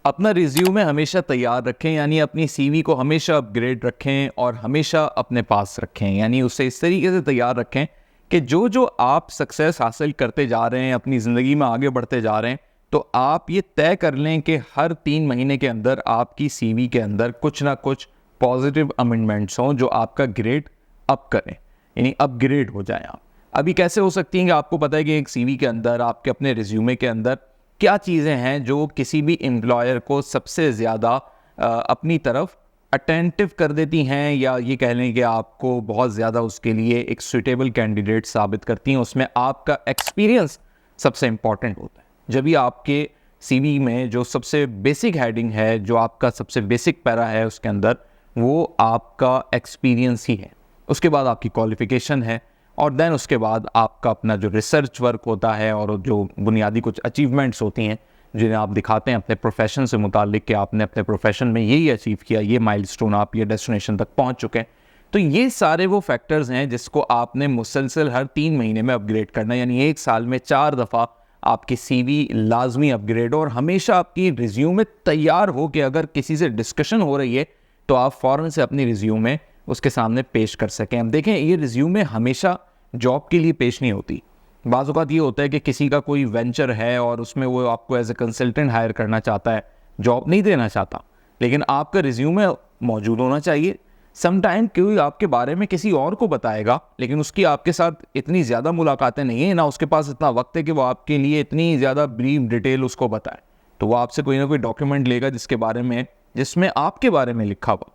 अपना रिज्यूमे हमेशा तैयार रखें, यानी अपनी सीवी को हमेशा अपग्रेड रखें और हमेशा अपने पास रखें, यानी उसे इस तरीके से तैयार रखें कि जो जो आप सक्सेस हासिल करते जा रहे हैं, अपनी ज़िंदगी में आगे बढ़ते जा रहे हैं, तो आप ये तय कर लें कि हर 3 महीने के अंदर आपकी सीवी के अंदर कुछ ना कुछ पॉजिटिव अमेंडमेंट्स हों जो आपका ग्रेड अप करें, यानी अपग्रेड हो जाएं आप। अभी कैसे हो सकती हैं कि आपको पता है कि एक सीवी के अंदर, आपके अपने रिज्यूमे के अंदर क्या चीज़ें हैं जो किसी भी एम्प्लॉयर को सबसे ज़्यादा अपनी तरफ अटेंटिव कर देती हैं, या ये कह लें कि आपको बहुत ज़्यादा उसके लिए एक सुटेबल कैंडिडेट साबित करती हैं। उसमें आपका एक्सपीरियंस सबसे इम्पॉर्टेंट होता है। जब भी आपके सीवी में जो सबसे बेसिक हेडिंग है, जो आपका सबसे बेसिक पैरा है उसके अंदर, वो आपका एक्सपीरियंस ही है। उसके बाद आपकी क्वालिफ़िकेशन है, और देन उसके बाद आपका अपना जो रिसर्च वर्क होता है और जो बुनियादी कुछ अचीवमेंट्स होती हैं जिन्हें आप दिखाते हैं अपने प्रोफेशन से मुताल्लिक कि आपने अपने प्रोफेशन में यही अचीव किया, ये माइलस्टोन, आप ये डेस्टिनेशन तक पहुंच चुके हैं। तो ये सारे वो फैक्टर्स हैं जिसको आपने मुसलसल हर 3 महीने में अपग्रेड करना है, यानी 1 साल में 4 दफ़ा आपकी सीवी लाजमी अपग्रेड हो। और हमेशा आपकी रिज्यूमे तैयार हो कि अगर किसी से डिस्कशन हो रही है तो आप फ़ौरन से अपनी रिज्यूमे उसके सामने पेश कर सकें। अब देखें, ये रिज्यूमे हमेशा जॉब के लिए पेश नहीं होती। बाज़ औक़ात ये होता है कि किसी का कोई वेंचर है और उसमें वो आपको एज ए कंसल्टेंट हायर करना चाहता है, जॉब नहीं देना चाहता, लेकिन आपका रिज्यूमे मौजूद होना चाहिए। समटाइम कोई आपके बारे में किसी और को बताएगा, लेकिन उसकी आपके साथ इतनी ज़्यादा मुलाकातें नहीं है, ना उसके पास इतना वक्त है कि वो आपके लिए इतनी ज़्यादा ब्रीफ डिटेल उसको बताए। तो वो आपसे कोई ना कोई डॉक्यूमेंट लेगा जिसमें आपके बारे में लिखा हुआ।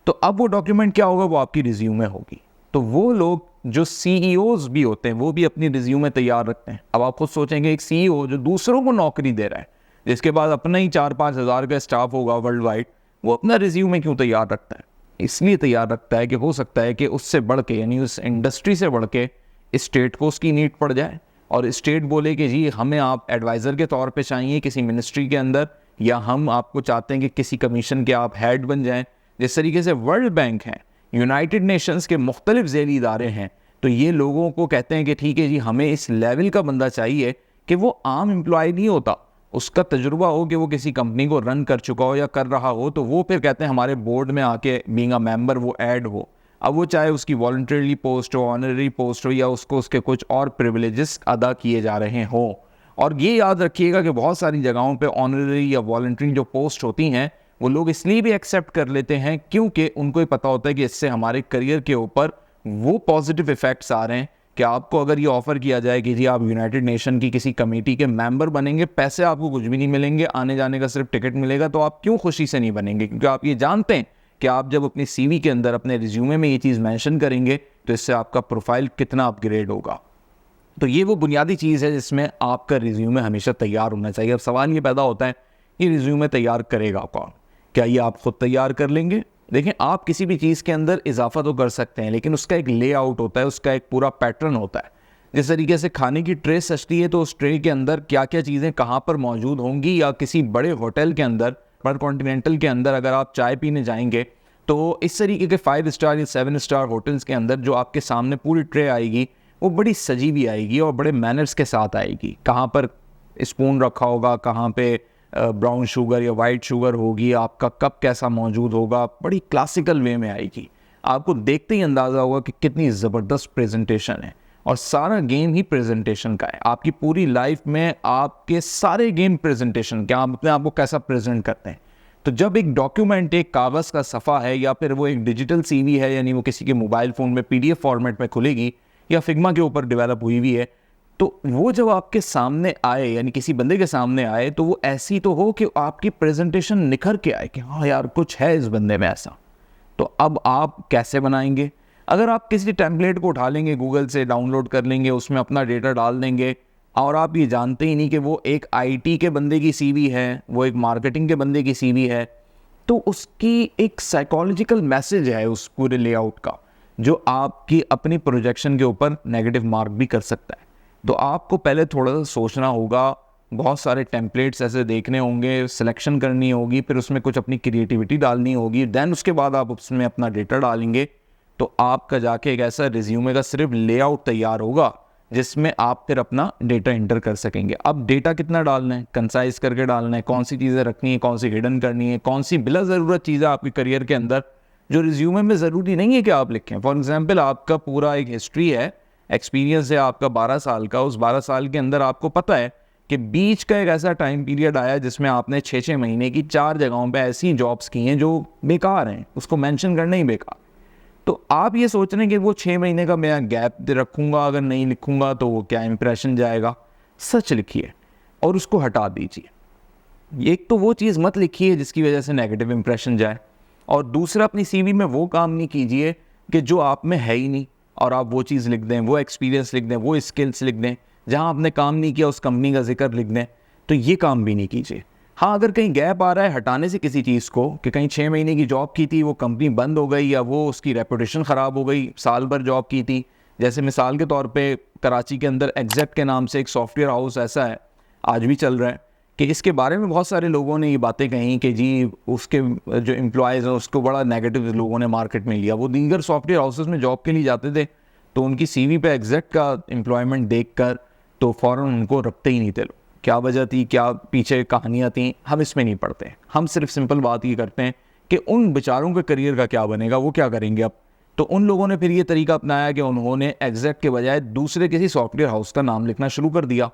तो अब वो डॉक्यूमेंट क्या होगा, वो आपकी रिज्यूमे होगी। तो वो लोग जो सीईओज भी होते हैं वो भी अपनी रिज्यूमे तैयार रखते हैं। अब आप खुद सोचेंगे, एक सीईओ जो दूसरों को नौकरी दे रहा है, जिसके बाद अपना ही 4-5 हज़ार का स्टाफ होगा वर्ल्ड वाइड, वो अपना रिज्यूमे क्यों तैयार रखता है? इसलिए तैयार रखता है कि हो सकता है कि उससे बढ़ के, यानी उस इंडस्ट्री से बढ़ के स्टेट को उसकी नीड पड़ जाए और स्टेट बोले कि जी हमें आप एडवाइज़र के तौर पे चाहिए किसी मिनिस्ट्री के अंदर, या हम आपको चाहते हैं कि किसी कमीशन के आप हेड बन जाएं। जिस तरीके से वर्ल्ड बैंक है, यूनाइटेड नेशंस के मुख्तलिफ ज़ैली इदारे हैं, तो ये लोगों को कहते हैं कि ठीक है जी, हमें इस लेवल का बंदा चाहिए कि वो आम एम्प्लॉय नहीं होता, उसका तजुर्बा हो कि वो किसी कंपनी को रन कर चुका हो या कर रहा हो, तो वो फिर कहते हैं हमारे बोर्ड में आके बीइंग अ मेंबर वो ऐड हो। अब वो चाहे उसकी वॉलंटरी पोस्ट हो, ऑनररी पोस्ट हो, या उसको उसके कुछ और प्रिविलेजेस अदा किए जा रहे हों। और ये याद रखिएगा कि बहुत सारी जगहों पे ऑनररी या वॉलंटरी जो पोस्ट होती हैं वो लोग इसलिए भी एक्सेप्ट कर लेते हैं क्योंकि उनको ही पता होता है कि इससे हमारे करियर के ऊपर वो पॉजिटिव इफेक्ट्स आ रहे हैं कि आपको अगर ये ऑफ़र किया जाए कि जी आप यूनाइटेड नेशन की किसी कमेटी के मेंबर बनेंगे, पैसे आपको कुछ भी नहीं मिलेंगे, आने जाने का सिर्फ टिकट मिलेगा, तो आप क्यों खुशी से नहीं बनेंगे? क्योंकि आप ये जानते हैं कि आप जब अपनी सीवी के अंदर, अपने रिज्यूमे में ये चीज़ मेंशन करेंगे तो इससे आपका प्रोफाइल कितना अपग्रेड होगा। तो ये वो बुनियादी चीज़ है जिसमें आपका रिज्यूमे हमेशा तैयार होना चाहिए। अब सवाल ये पैदा होता है, ये रिज्यूमे तैयार करेगा कौन? क्या ये आप खुद तैयार कर लेंगे? देखें, आप किसी भी चीज़ के अंदर इजाफा तो कर सकते हैं, लेकिन उसका एक लेआउट होता है, उसका एक पूरा पैटर्न होता है। जिस तरीके से खाने की ट्रे सजती है तो उस ट्रे के अंदर क्या क्या चीज़ें कहाँ पर मौजूद होंगी, या किसी बड़े होटल के अंदर, पर कॉन्टिनेंटल के अंदर अगर आप चाय पीने जाएंगे तो इस तरीके के 5 स्टार या 7 स्टार होटल्स के अंदर जो आपके सामने पूरी ट्रे आएगी वो बड़ी सजी भी आएगी और बड़े मैनर्स के साथ आएगी। कहाँ पर स्पून रखा होगा, कहाँ पे ब्राउन शुगर या वाइट शुगर होगी, आपका कप कैसा मौजूद होगा, बड़ी क्लासिकल वे में आएगी। आपको देखते ही अंदाज़ा होगा कि कितनी ज़बरदस्त प्रेजेंटेशन है, और सारा गेम ही प्रेजेंटेशन का है। आपकी पूरी लाइफ में आपके सारे गेम प्रेजेंटेशन के, आप अपने आप को कैसा प्रेजेंट करते हैं। तो जब एक डॉक्यूमेंट एक कागज़ का सफ़ा है या फिर वो एक डिजिटल सीवी है, यानी वो किसी के मोबाइल फ़ोन में PDF फॉर्मेट में खुलेगी या फिग्मा के ऊपर डेवलप हुई हुई है, तो वो जब आपके सामने आए, यानी किसी बंदे के सामने आए, तो वो ऐसी तो हो कि आपकी प्रेजेंटेशन निखर के आए कि हाँ यार कुछ है इस बंदे में ऐसा। तो अब आप कैसे बनाएंगे? अगर आप किसी टेम्पलेट को उठा लेंगे, गूगल से डाउनलोड कर लेंगे, उसमें अपना डेटा डाल देंगे, और आप ये जानते ही नहीं कि वो एक IT के बंदे की सीवी है, वो एक मार्केटिंग के बंदे की सीवी है, तो उसकी एक साइकोलॉजिकल मैसेज है उस पूरे लेआउट का, जो आपकी अपनी प्रोजेक्शन के ऊपर नेगेटिव मार्क भी कर सकता है। तो आपको पहले थोड़ा सा सोचना होगा, बहुत सारे टेम्पलेट्स ऐसे देखने होंगे, सिलेक्शन करनी होगी, फिर उसमें कुछ अपनी क्रिएटिविटी डालनी होगी, देन उसके बाद आप उसमें अपना डेटा डालेंगे, तो आपका जाके एक ऐसा रिज्यूमे का सिर्फ लेआउट तैयार होगा जिसमें आप फिर अपना डेटा इंटर कर सकेंगे। अब डेटा कितना डालना है, कंसाइज करके डालना है, कौन सी चीज़ें रखनी है, कौन सी हिडन करनी है, कौन सी बिला ज़रूरत चीज़ें आपके करियर के अंदर जो रिज्यूमे में ज़रूरी नहीं है कि आप लिखें। फॉर एग्जांपल आपका पूरा एक हिस्ट्री है, एक्सपीरियंस है आपका 12 साल का, उस 12 साल के अंदर आपको पता है कि बीच का एक ऐसा टाइम पीरियड आया जिसमें आपने 6-6 महीने की 4 जगहों पे ऐसी जॉब्स की हैं जो बेकार हैं, उसको मेंशन करना ही बेकार। तो आप ये सोच रहे हैं कि वो 6 महीने का मैं गैप रखूँगा, अगर नहीं लिखूँगा तो वो क्या इंप्रेशन जाएगा। सच लिखिए और उसको हटा दीजिए। एक तो वो चीज़ मत लिखिए जिसकी वजह से नेगेटिव इंप्रेशन जाए, और दूसरा अपनी सीवी में वो काम नहीं कीजिए कि जो आप में है ही नहीं और आप वो चीज़ लिख दें, वो एक्सपीरियंस लिख दें, वो स्किल्स लिख दें, जहाँ आपने काम नहीं किया उस कंपनी का जिक्र लिख दें। तो ये काम भी नहीं कीजिए। हाँ, अगर कहीं गैप आ रहा है हटाने से किसी चीज़ को, कि कहीं 6 महीने की जॉब की थी, वो कंपनी बंद हो गई या वो उसकी रेपुटेशन ख़राब हो गई, साल भर जॉब की थी। जैसे मिसाल के तौर पे कराची के अंदर एग्जैक्ट के नाम से एक सॉफ्टवेयर हाउस ऐसा है, आज भी चल रहा है, कि इसके बारे में बहुत सारे लोगों ने ये बातें कही कि जी उसके जो एम्प्लॉयज़ हैं उसको बड़ा नेगेटिव लोगों ने मार्केट में लिया। वो दीगर सॉफ्टवेयर हाउसेस में जॉब के लिए जाते थे तो उनकी सीवी पे एग्जैक्ट का एम्प्लॉयमेंट देखकर तो फ़ौरन उनको रखते ही नहीं थे लोग। क्या वजह थी, क्या पीछे कहानियाँ थी, हम इसमें नहीं पढ़ते। हम सिर्फ सिंपल बात ये करते हैं कि उन बेचारों के करियर का क्या बनेगा, वो क्या करेंगे अब। तो उन लोगों ने फिर ये तरीका अपनाया कि उन्होंने एग्जैक्ट के बजाय दूसरे किसी सॉफ्टवेयर हाउस का नाम लिखना शुरू कर दिया।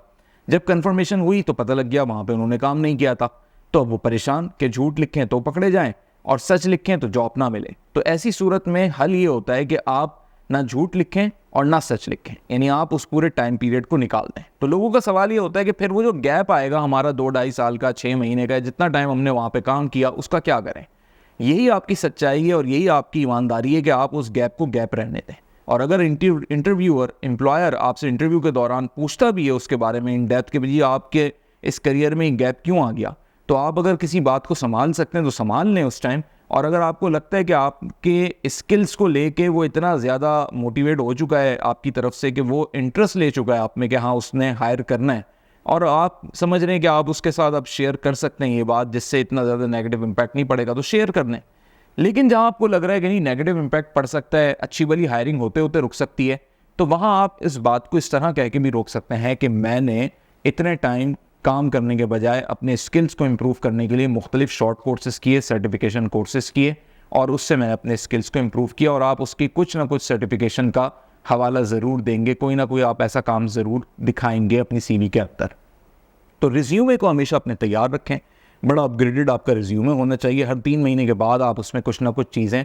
जब कन्फर्मेशन हुई तो पता लग गया वहाँ पे उन्होंने काम नहीं किया था। तो अब वो परेशान कि झूठ लिखें तो पकड़े जाएं और सच लिखें तो जॉब ना मिले। तो ऐसी सूरत में हल ये होता है कि आप ना झूठ लिखें और ना सच लिखें, यानी आप उस पूरे टाइम पीरियड को निकाल दें। तो लोगों का सवाल ये होता है कि फिर वो जो गैप आएगा हमारा 2-2.5 साल का, 6 महीने का, जितना टाइम हमने वहाँ पे काम किया उसका क्या करें। यही आपकी सच्चाई है और यही आपकी ईमानदारी है कि आप उस गैप को गैप रहने दें। और अगर इंटरव्यूअर, एम्प्लॉयर आपसे इंटरव्यू के दौरान पूछता भी है उसके बारे में इन डेप्थ के, भाई आपके इस करियर में गैप क्यों आ गया, तो आप अगर किसी बात को संभाल सकते हैं तो संभाल लें उस टाइम। और अगर आपको लगता है कि आपके स्किल्स को लेके वो इतना ज़्यादा मोटिवेट हो चुका है आपकी तरफ से कि वो इंटरेस्ट ले चुका है आप में कि हाँ उसने हायर करना है, और आप समझ रहे हैं कि आप उसके साथ अब शेयर कर सकते हैं ये बात जिससे इतना ज़्यादा नेगेटिव इम्पैक्ट नहीं पड़ेगा, तो शेयर कर लें। लेकिन जहाँ आपको लग रहा है कि नहीं नेगेटिव इम्पैक्ट पड़ सकता है, अच्छी भली हायरिंग होते होते रुक सकती है, तो वहाँ आप इस बात को इस तरह कह के भी रोक सकते हैं कि मैंने इतने टाइम काम करने के बजाय अपने स्किल्स को इम्प्रूव करने के लिए मुख्तलिफ शॉर्ट कोर्सेज़ किए, सर्टिफिकेशन कोर्सेज़ किए, और उससे मैंने अपने स्किल्स को इम्प्रूव किया। और आप उसकी कुछ ना कुछ सर्टिफिकेशन का हवाला ज़रूर देंगे, कोई ना कोई आप ऐसा काम ज़रूर दिखाएंगे अपनी सीवी के अंदर। तो रिज्यूमे को हमेशा अपने तैयार रखें, बड़ा अपग्रेडेड आपका रिज्यूमे होना चाहिए। हर 3 महीने के बाद आप उसमें कुछ ना कुछ चीज़ें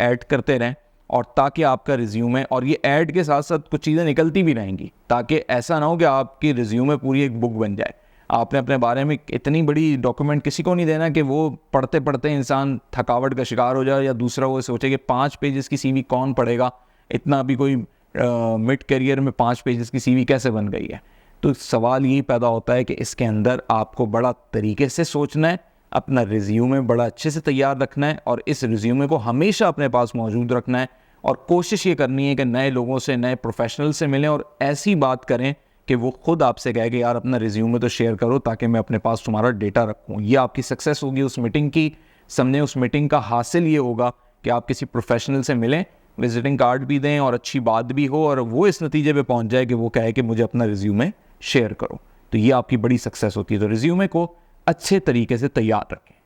ऐड करते रहें, और ताकि आपका रिज्यूमे, और ये ऐड के साथ साथ कुछ चीज़ें निकलती भी रहेंगी, ताकि ऐसा ना हो कि आपकी रिज्यूमे पूरी एक बुक बन जाए। आपने अपने बारे में इतनी बड़ी डॉक्यूमेंट किसी को नहीं देना कि वो पढ़ते पढ़ते इंसान थकावट का शिकार हो जाए, या दूसरा वो सोचे कि 5 पेजेस की सीवी कौन पढ़ेगा, इतना भी कोई मिड करियर में 5 पेजेस की सीवी कैसे बन गई है। तो सवाल यही पैदा होता है कि इसके अंदर आपको बड़ा तरीके से सोचना है, अपना रिज्यूमे बड़ा अच्छे से तैयार रखना है, और इस रिज्यूमे को हमेशा अपने पास मौजूद रखना है, और कोशिश ये करनी है कि नए लोगों से, नए प्रोफेशनल से मिलें और ऐसी बात करें कि वो खुद आपसे कहे कि यार अपना रिज्यूमे तो शेयर करो ताकि मैं अपने पास तुम्हारा डेटा रखूँ। ये आपकी सक्सेस होगी उस मीटिंग की। समझे, उस मीटिंग का हासिल ये होगा कि आप किसी प्रोफेशनल से मिलें, विजिटिंग कार्ड भी दें और अच्छी बात भी हो, और वो इस नतीजे पे पहुंच जाए कि वो कहे कि मुझे अपना रिज्यूमे शेयर करो। तो ये आपकी बड़ी सक्सेस होती है। तो रिज्यूमे को अच्छे तरीके से तैयार रखें।